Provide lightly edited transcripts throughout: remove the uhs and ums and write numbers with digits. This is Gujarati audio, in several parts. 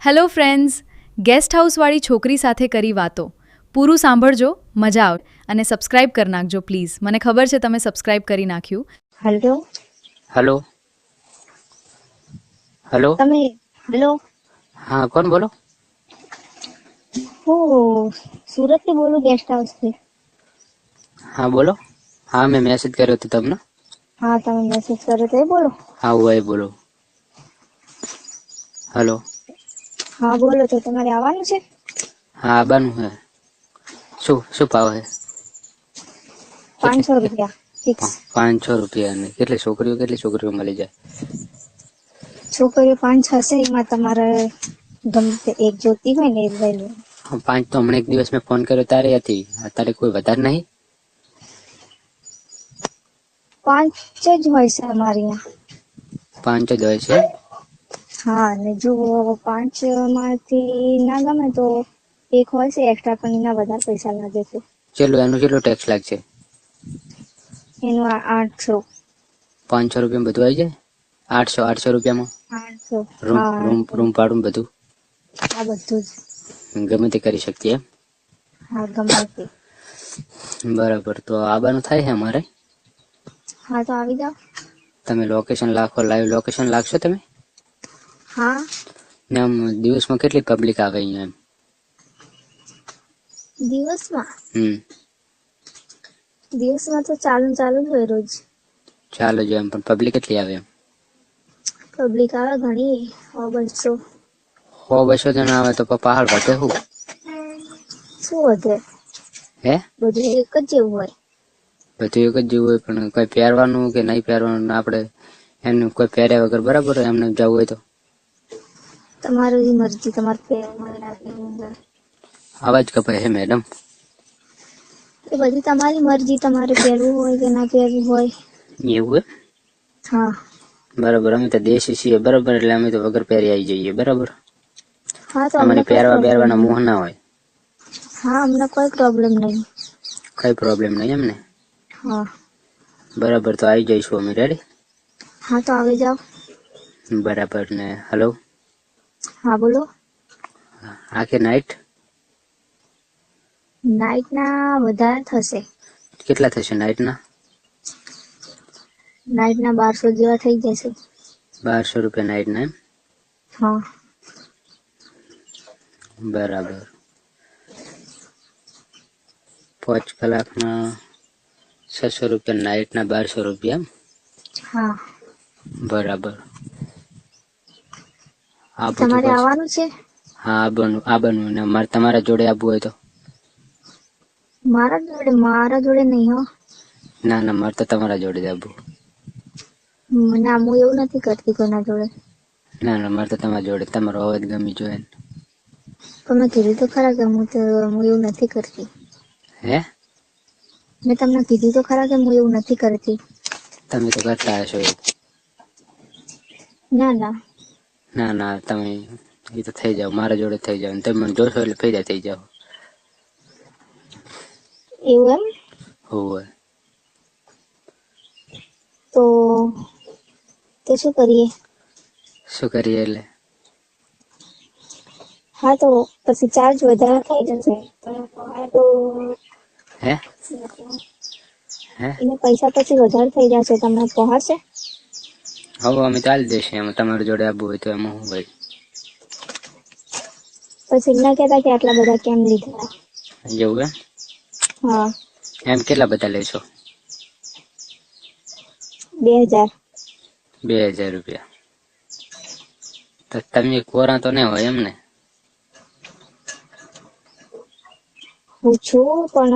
હેલો ફ્રેન્ડ્સ, ગેસ્ટ હાઉસવાળી છોકરી સાથે કરી વાતો. પૂરું સાંભળજો, મજા આવે અને સબસ્ક્રાઇબ કરી નાખજો પ્લીઝ. મને ખબર છે તમે સબસ્ક્રાઇબ કરી નાખ્યું. હેલો हेलो हेलो તમે હેલો हाँ कौन बोलो હું સુરત થી બોલું ગેસ્ટ હાઉસ થી. हाँ बोलो हाँ मैं मैसेज કર્યો હતો તમને હા તમે મેસેજ કર્યો તો એ બોલો. हाँ वो बोलो हेलो હા બોલો તો તમારે આવવાનું છે. हाँ આવવાનું હે શું શું ભાવ હે 500 રૂપિયા ફિક્સ. 500 રૂપિયા ને કેટલી છોકરીઓ મળી જાય છોકરીઓ 5 હશે એમાં તમારે ગમે તે એક જોતી હોય ને એ લઈ લો. હા, 5 તો હમણાં એક દિવસ મેં ફોન કર્યો તારે હતી અત્યારે કોઈ વધારે નહીં 5 જ હોય છે અમારી અહીંયા. 5 જ હોય છે હા ને જો 5 માંથી ના ગમે તો એક હોય છે એક્સ્ટ્રા પણ એના વધારે પૈસા લાગે છે. ચલો એનું કેટલો ટેક્સ લાગશે એનું 800. 500 રૂપિયામાં બધું આવી જાય 800 રૂપિયામાં 800. રૂમ હા રૂમ રૂમ ભાડું બધું આ બધું જ. ગમે તે કરી શકીએ હા ગમે તે. બરાબર તો આવવાનું થાય છે અમારે હા તો આવી જાઓ. તમે લોકેશન લાખો લાઈવ લોકેશન લાગશો તમે હા ને આમ દિવસમાં કેટલી પબ્લિક આવે અહીંયા એમ દિવસમાં તો ચાલુ જ હોય રોજ. ચાલો જો એમ પણ પબ્લિક કેટલી આવે એમ પબ્લિક આવે ઘણી 100-200. 100-200 જણા આવે તો પહાડ વધે શું વધે હે બધું એક જ જેવું હોય. બધું એક જ જેવું હોય પણ કોઈ પહેરવાનું કે નહીં પહેરવાનું આપણે એમને કોઈ પહેર્યા વગર બરાબર એમને જવું હોય તો તમારી મરજી તમારે પહેરવું હોય ના પહેરવું હોય અવાજ કપાય છે મેડમ એ બધી તમારી મરજી તમારે પહેરવું હોય કે ના પહેરવું હોય. એવું હા બરાબર અમે તો દેશી છીએ બરાબર એટલે અમે તો વગર પહેરી આવી જઈએ બરાબર હા તો અમને અમારી કોઈ પહેરવા પ્રોબ્લેમ બેરવાના મોહ નહીં. ના હોય હા અમને કોઈ પ્રોબ્લેમ નહીં. કઈ પ્રોબ્લેમ નહીં એમને હા બરાબર તો આવી જઈશું અમે રેડી હા તો આવી જાઓ. બરાબર ને હલો હા બોલો. આખી નાઈટ નાઈટના વધારે થશે. કેટલા થશે નાઈટના નાઈટના 1200 જેવા થઈ જશે. 1200 રૂપિયા નાઈટના એમ હા બરાબર 5 કલાકના 600 રૂપિયા નાઈટના 1200 રૂપિયા હા બરાબર આ બધું તમારે પછી આવવાનું છે. હા આબનું ને મારે તમારા જોડે આવવું હોય તો મારા જોડે નહીં હો. ના ના મારે તો તમારા જોડે જ આવવું ના હું એવું નથી કરતી કોઈના જોડે. ના ના મારે તો તમારા જોડે તમારો અવાજ ગમી જોઈએ પણ મેં કીધું તો ખરા કે હું એવું નથી કરતી. હે મેં તમને કીધું તો ખરા કે હું એવું નથી કરતી. તમે તો કરતા હશો એવું ના ના ના ના તમે એ તો થઈ જાવ મારા જોડે થઈ જાવ તમે મને જોશો એટલે ફેરા થઈ જાવ એવું એમ. હોવે તો શું કરીએ. શું કરીએ એટલે હા તો પછી ચાર્જ વધારે થઈ જશે તો હે હે એના પૈસા પછી વધારે થઈ જશે તમને પહોંચશે. હવે અમે ચાલી જશે એમાં તમારી જોડે આવવું હોય તો એમાં શું ભાઈ પછી ના કહેતા કે આટલા બધા કેમ લીધા. એવું હા એમ કેટલા બધા લેશો 2000. 2000 રૂપિયા તો તમે કોરા તો નહીં હોય એમ ને હું છું પણ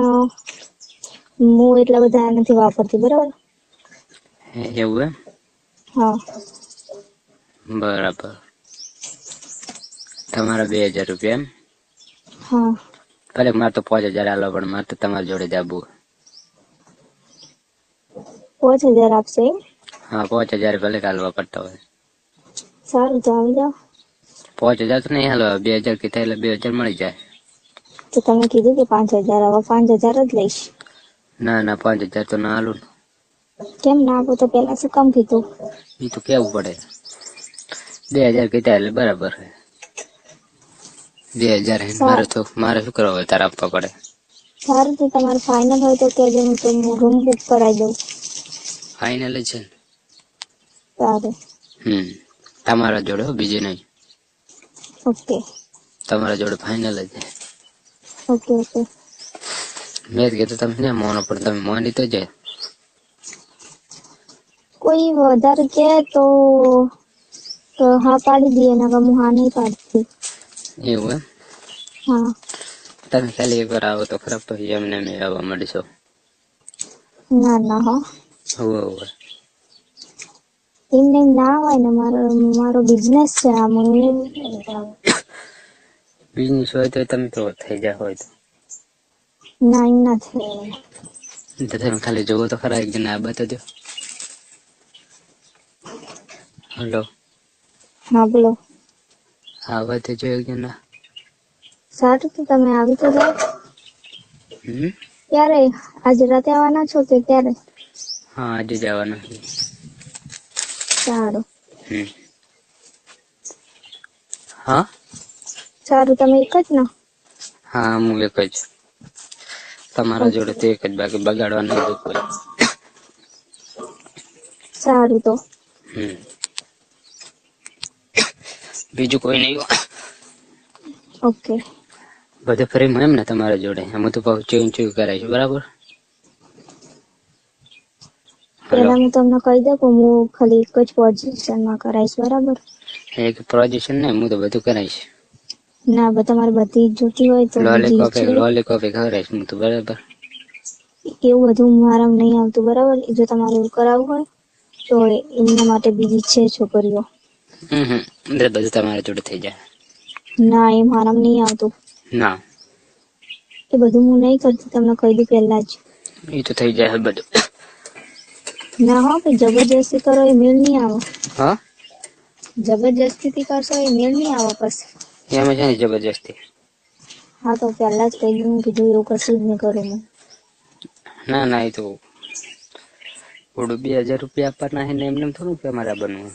હું એટલા બધા નથી વાપરતી બરાબર. એવું હા બરાબર તમારા 2000 રૂપિયા એમ હા ભલે મારે તો 5000 આલો પણ મારે તો તમારી જોડે જ આવવું 5000 આપશે એમ. હા 5000 ભલે કાલવા પડતા હોય સારું તો આવી જાઓ. 5000 તો નહીં હાલો 2000 કીધા એટલે 2000 મળી જાય તો તમે કીધું કે 5000 હવે 5000 જ લઈશ. ના ના 5000 તો ના હાલું કેમ ના આપો તો પેલા શું કામ કીધું. એ તો કેવું પડે 2000 કીધા એટલે બરાબર છે 2000 મારે શું કરવા તારે આપવા પડે? સારું તો તમારે ફાઇનલ હોય તો કહેજો, હું તો રૂમ બુક કરાવી દઉં. ફાઇનલ જ છે ને? સારું. તમારા જોડે હો, બીજે નહીં. ઓકે તમારા જોડે ફાઇનલ જ છે. Okay okay. મેં જ કીધું તમે ના મોનો, પણ તમે મોની તો જાય. કોઈ વધારે કહે તો હા પાડી દઈએ, નકર હું હા નહીં પાડતી. એવું એમ? હા. તમે ખાલી એકવાર આવો તો ખરાબ, પછી એમને મેં આવવા મળીશો. ના ના હો, હોવે. એમને ના હોય ને, મારો બિઝનેસ છે આ. બિઝનેસ હોય તો તમે તો થઈ જાય હોય ના એમ નથી. તો તમે ખાલી જોવો તો ખરા, એક જણ આ બતાજો. હલો, હા બોલો. આ બતાજો એક જણ. સારું તો તમે આવી તો જાઓ. ક્યારે? આજે રાતે આવવાના છો કે ક્યારે? હા, આજે જવાના છે. સારું. હા સારું, તમે એક જ ને? હા, હું એક જ. તમારા જોડે તો એક જ, બાકી બગાડવા નહીં દઉં કોઈ. સારું તો. બીજું કોઈ નહીં. ઓકે. બધે ફ્રીમાં એમ ને તમારા જોડે? હું તો ચેન્જ કરાવીશ, બરાબર? હલો, પેલા હું તમને કહી દઉં કે હું ખાલી એક જ પોઝિશનમાં કરાવીશ, બરાબર? એક પ્રોજેક્શન ને હું તો બધું કરાવીશ. ના તમારે બધી જોતી હોય તો બીજી છે. લોલીપોપ ખવડાવીશ હું તો, બરાબર? એવું બધું મારા નહીં આવતું, બરાબર? જો તમારે એવું કરાવવું હોય તો એમના માટે બીજી છે છોકરીઓ. બધું તમારા જોડે થઈ જાય. ના એ મારામાં નહીં આવતું. ના, એ બધું હું નહીં કરતી, તમને કહી દઉં પહેલા જ. એ તો થઈ જાય બધું. ના હો, કે જબરજસ્તી કરો એ મેળ નહીં આવે. હા, જબરજસ્તી કરશો એ મેળ નહીં આવે પછી. એમાં છે ને જબરજસ્તી. હા તો પહેલા જ કહી દઉં, કીધું એવું કશું જ નહીં કરું હું. ના ના, એ તો થોડું 2000 રૂપિયા આપવાના છે ને, એમને થોડું કે અમારા બનવું.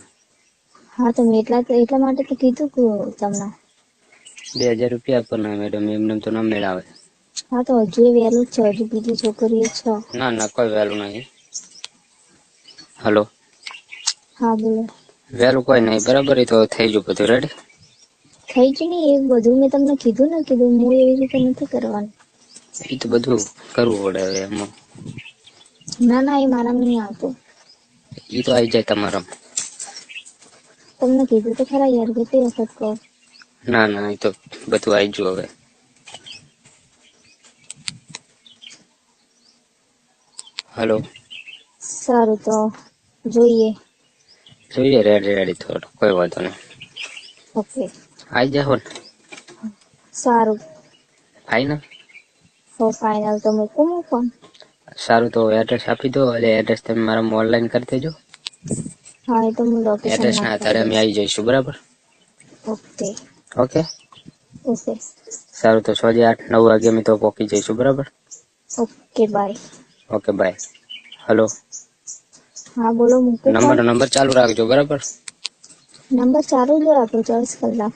હા તો મેં એટલા માટે તો કીધું કે તમને 2000 રૂપિયા આપવાના મેડમ, એમને તો ના મેળ આવે. હા તો હજુ એ વહેલું જ છે, હજુ બીજી છોકરીઓ છે. ના ના, કોઈ વહેલું નહીં. હલો, હા બોલો. વહેલું કોઈ નહીં, બરાબર? એ તો થઈ ગયું બધું રેડી. થઈ જ નહીં એ બધું, મેં તમને કીધું ને, કીધું હું એવી રીતે નથી કરવાનું. એ તો બધું કરવું પડે હવે એમાં. ના ના, એ મારામાં નહીં આવતું. એ તો આવી જાય તમારા. તમને કીધું તો ખરા યાર, કેટલી વખત કહો. ના ના, એ તો બધું આવી ગયું હવે. હલો, સારું તો જોઈએ. રેડી રેડી, થોડું કોઈ વાંધો નહીં. ઓકે આવી જાઓ ને. સારું. ફાઈનલ? તો ફાઇનલ તો મૂકું ફોન. સારું, તો એડ્રેસ આપી દો, એટલે એડ્રેસ તમે મારા ઓનલાઈન કરી દેજો. હા એ તો હું લોકેશન એડ્રેસ ના આધારે અમે આવી જઈશું, બરાબર? ઓકે ઓકે, ઓકે સારું. તો 6 8 9 વાગે અમે તો પહોંચી જઈશું, બરાબર? Okay bye. Okay bye. Hello, હા બોલો, મૂકું ફોન. નંબર ચાલુ રાખજો, બરાબર? નંબર ચાલુ જ રાખો 24 કલાક.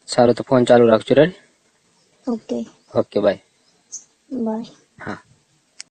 સારું, તો ફોન ચાલુ રાખજો, ready? Okay okay bye. Bye. હા.